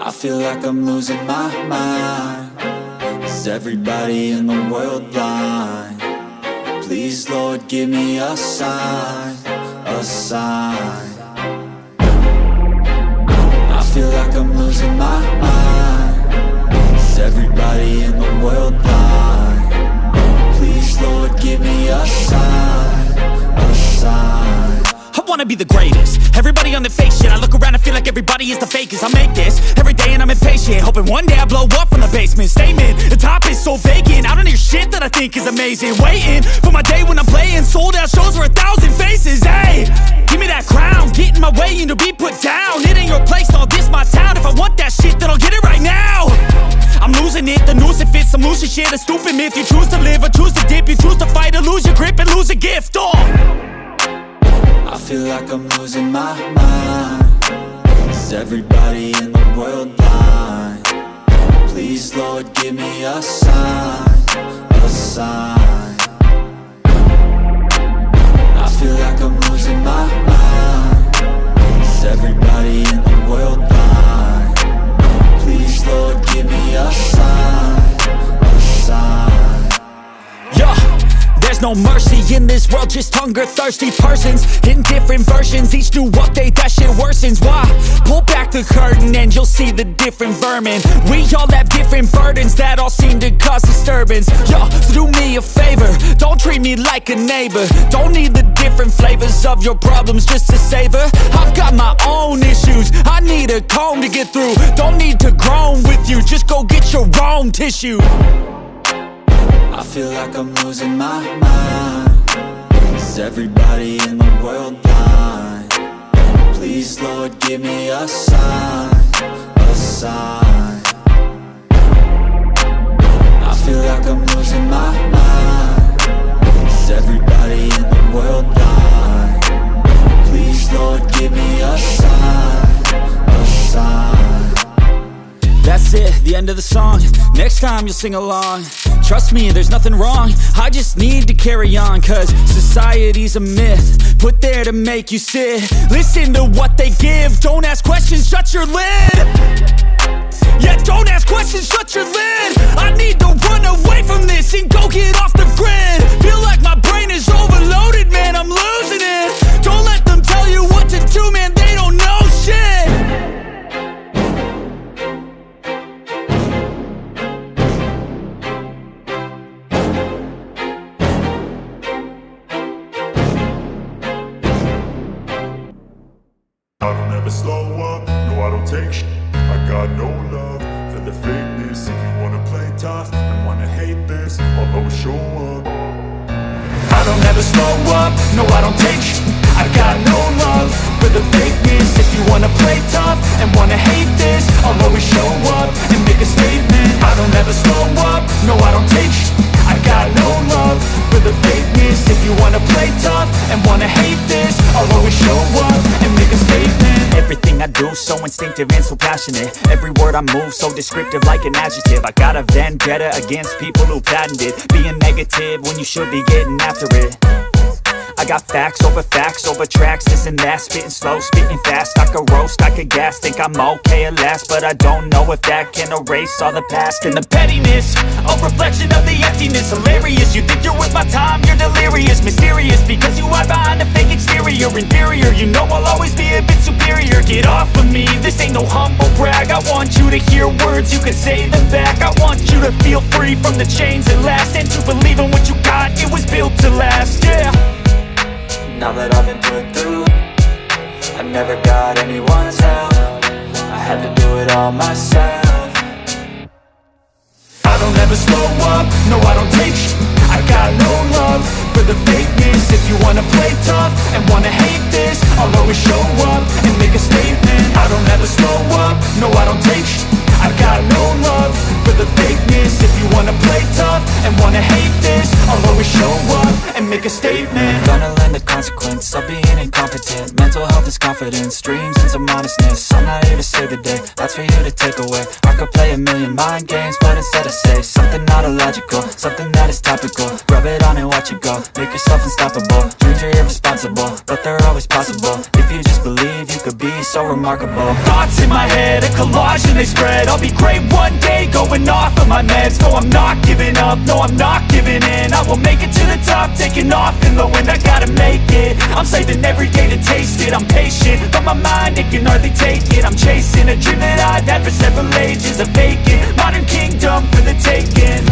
I feel like I'm losing my mind. Is everybody in the world blind? Please, Lord, give me a sign, a sign. I feel like I'm losing my mind. Is everybody in the world blind? Please, Lord, give me a sign, a sign. I wanna be the greatest. Everybody on the fake shit. I look around and feel like everybody is the fakest. I make this every day and I'm impatient, hoping one day I blow up from the basement. Statement, the top is so vacant. I don't hear shit that I think is amazing. Waiting for my day when I'm playing sold out shows for 1,000 faces. Hey, give me that crown, get in my way and to be put down. It ain't your place, all this my town. If I want that shit, then I'll get it right now. I'm losing it, the noose it fits. I'm losing shit, a stupid myth. You choose to live or choose to dip. You choose to fight or lose your grip and lose a gift. I feel like I'm losing my mind. Is everybody in the world blind? Please, Lord, give me a sign, a sign. I feel like I'm losing my mind. Is everybody in the world blind? Please, Lord, give me a sign, a sign. Yeah. There's no mercy in this world, just hunger-thirsty persons in different versions. Each new update, that shit worsens. Why? Pull back the curtain and you'll see the different vermin. We all have different burdens that all seem to cause disturbance. Yo, so do me a favor, don't treat me like a neighbor. Don't need the different flavors of your problems just to savor. I've got my own issues, I need a comb to get through. Don't need to groan with you, just go get your own tissue. I feel like I'm losing my mind. Is everybody in the world blind? Please, Lord, give me a sign, a sign. I feel like I'm losing my mind. Is everybody in the world blind? Please, Lord, give me a sign, a sign. That's it, the end of the song. Next time you'll sing along. Trust me, there's nothing wrong. I just need to carry on, cause society's a myth put there to make you sit. Listen to what they give. Don't ask questions, shut your lid. Yeah, don't ask questions, shut your lid. I need to run away from this and go get off the grid. Feel like my brain is overloaded, man, I'm losing it. Don't let them tell you what to do, man, they don't know shit. I don't ever slow up, no I don't take sh**. I got no love for the fakeness. If you wanna play tough and wanna hate this, I'll always show up. I don't ever slow up, no I don't take sh**. I got no love for the fakeness. If you wanna play tough and wanna hate this, I'll always show up and make a statement. I don't ever slow up, no I don't take sh**. I got no love for the fakeness. If you wanna play tough and wanna hate this, I'll always show up and make a statement. Everything I do so instinctive and so passionate. Every word I move so descriptive like an adjective. I got a vendetta against people who patented being negative when you should be getting after it. I got facts over tracks, this and that. Spitting slow, spitting fast. I could roast, I could gas. Think I'm okay at last, but I don't know if that can erase all the past. And the pettiness, a reflection of the emptiness. Hilarious, you think you're worth my time, you're delirious. Mysterious, because you hide behind a fake exterior. Inferior, you know I'll always be a bit superior. Get off of me, this ain't no humble brag. I want you to hear words, you can say them back. I want you to feel free from the chains that last, and to believe in what you got, it was built to last, yeah. Now that I've been put through, I never got anyone's help. I had to do it all myself. I don't ever slow up, no I don't take sh**. I got no love for the fakeness. If you wanna play tough and wanna hate this, I'll always show up and make a statement. I don't ever slow up, no I don't take sh**. I got no love for the fakeness. If you wanna play tough and wanna hate this, I'll always show up and and make a statement. Gonna learn the consequence of being incompetent. Mental health is confidence, dreams and some honestness. I'm not here to save the day, that's for you to take away. I could play a million mind games, but instead I say something not illogical, something that is topical. Rub it on and watch it go, make yourself unstoppable. Dreams are irresponsible, but they're always possible. If you just believe, you could be so remarkable. Thoughts in my head, a collage and they spread. I'll be great one day, going off of my meds. No, I'm not giving up, no, I'm not giving in. I will make it to the top, taking off in the wind. I gotta make it, I'm saving every day to taste it. I'm patient, but my mind, it can hardly take it. I'm chasing a dream that I've had for several ages. A vacant, modern kingdom for the taking.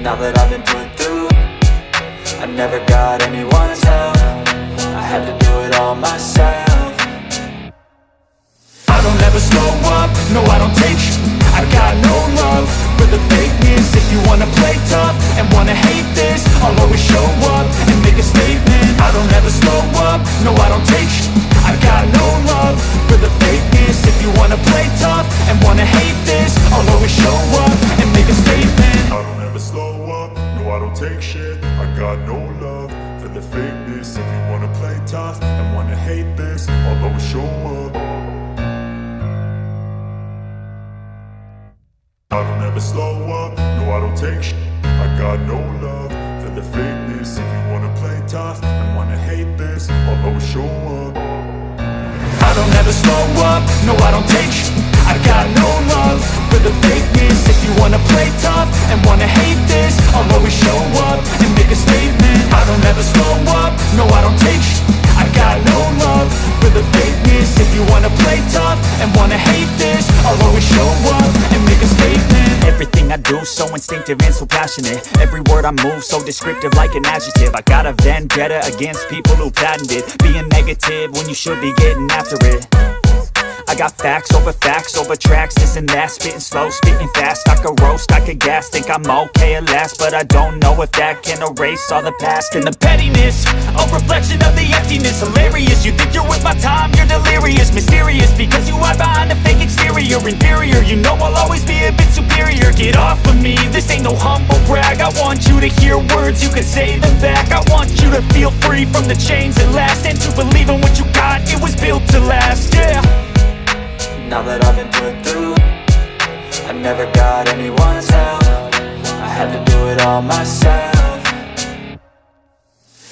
Now that I've been put through, I never got anyone's help. I had to do it all myself. I don't ever slow up, no I don't take sh*t. I got no love for the fakeness. If you wanna play tough and wanna hate this, I'll always show up and make a statement. I don't ever slow up, no I don't take sh*t. I got no love for the fakeness. If you wanna play tough and wanna hate this, I'll always show up and make a statement. I don't ever slow up, no I don't take shit. I got no love for the fakeness. If you wanna play tough and wanna hate this, I'll always show up. I don't ever slow up, no I don't take shit. I got no love for the fakeness. If you wanna play tough and wanna hate this, I'll always show up. I don't ever slow up, no I don't take sh*t. I got no love for the fakeness. If you wanna play tough and wanna hate this, I'll always show up and make a statement. I don't ever slow up, no I don't take sh*t. I got no love for the fakeness. If you wanna play tough and wanna hate this, I'll always show up and make a statement. Everything I do so instinctive and so passionate. Every word I move so descriptive like an adjective. I got a vendetta against people who patented being negative when you should be getting after it. I got facts over tracks, this and that. Spitting slow, spitting fast. I could roast, I could gas. Think I'm okay at last, but I don't know if that can erase all the past. And the pettiness, a reflection of the emptiness. Hilarious, you think you're worth my time, you're delirious. Mysterious, because you hide behind a fake exterior. Inferior, you know I'll always be a bit superior. Get off of me, this ain't no humble brag. I want you to hear words, you can say them back. I want you to feel free from the chains that last, and to believe in what you got, it was built to last, yeah. Now that I've been put through, I never got anyone's help. I had to do it all myself.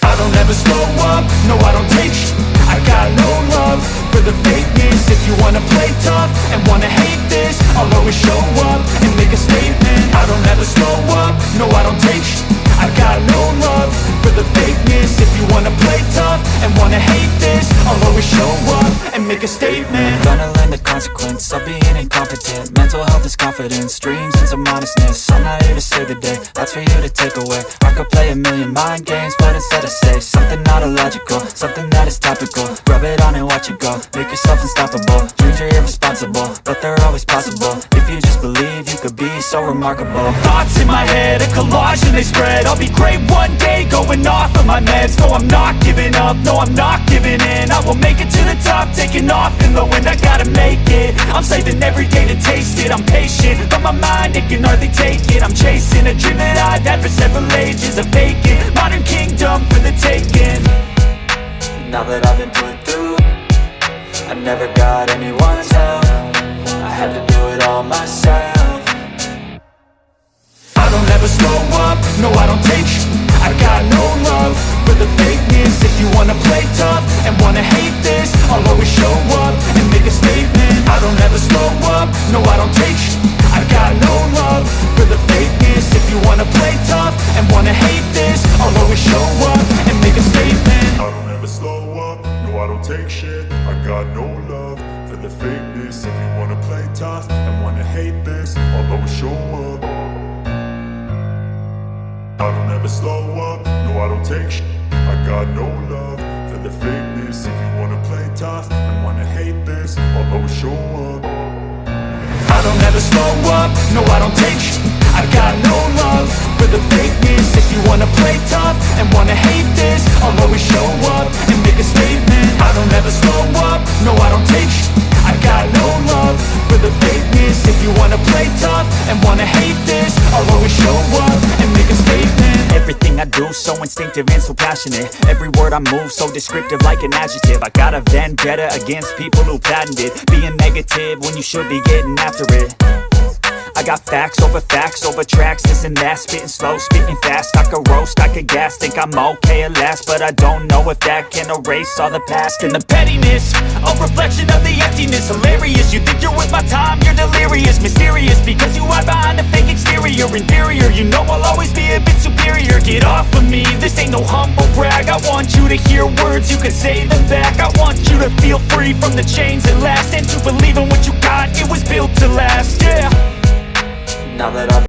I don't ever slow up, no I don't take sh*t. I got no love for the fakeness. If you wanna play tough and wanna hate this, I'll always show up and make a statement. I don't ever slow up, no I don't take sh*t. I got no love for the fakeness. If you wanna play tough and wanna hate this, I'll always show up and make a statement. Gonna learn the consequence of being incompetent. Mental health is confidence, dreams and some honestness. I'm not here to save the day, that's for you to take away. I could play a million mind games, but instead I say something not illogical, something that is topical. Rub it on and watch it go, make yourself unstoppable. Dreams are irresponsible, but they're always possible. If you just believe, you could be so remarkable. Thoughts in my head, a collage and they spread. I'll be great one day, going off of my meds. No, I'm not giving up, no, I'm not giving in. I will make it to the top, taking off in the wind. I gotta make it, I'm saving every day to taste it. I'm patient, but my mind, it can hardly take it. I'm chasing a dream that I've had for several ages. A vacant, modern kingdom for the taking. Now that I've been put through, I never got anyone's help. I had to do it all myself. I don't ever slow up, no I don't take sh*t. I got no love for the fakeness. If you wanna play tough and wanna hate this, I'll always show up and make a statement. I don't ever slow up, no I don't take sh*t. I got no love for the fakeness. If you wanna play tough and wanna hate this, I'll always show up and make a statement. I don't ever slow up, no I don't take shit. I got no love for the fakeness. If you wanna play tough and wanna hate this, I'll always show up. I don't ever slow up, no I don't take shit. I got no love for the fakeness. If you wanna play tough and wanna hate this, I'll always show up. I don't ever slow up, no I don't take sh*t. I got no love for the fakeness. If you wanna play tough and wanna hate this, I'll always show up and make a statement. I don't ever slow up, no I don't take sh*t. I got no love for the fakeness. If you wanna play tough and wanna hate this, I'll always show up and make a statement. Everything I do so so instinctive and so passionate. Every word I move so descriptive like an adjective. I got a vendetta against people who patented being negative when you should be getting after it. I got facts over tracks, this and that. Spitting slow, spitting fast. I could roast, I could gas. Think I'm okay at last, but I don't know if that can erase all the past. And the pettiness, a reflection of the emptiness. Hilarious, you think you're worth my time, you're delirious. Mysterious, because you hide behind a fake exterior. Inferior, you know I'll always be a bit superior. Get off of me, this ain't no humble brag. I want you to hear words, you can say them back. I want you to feel free from the chains that last, and to believe in what you got, it was built to last, yeah. Now that I've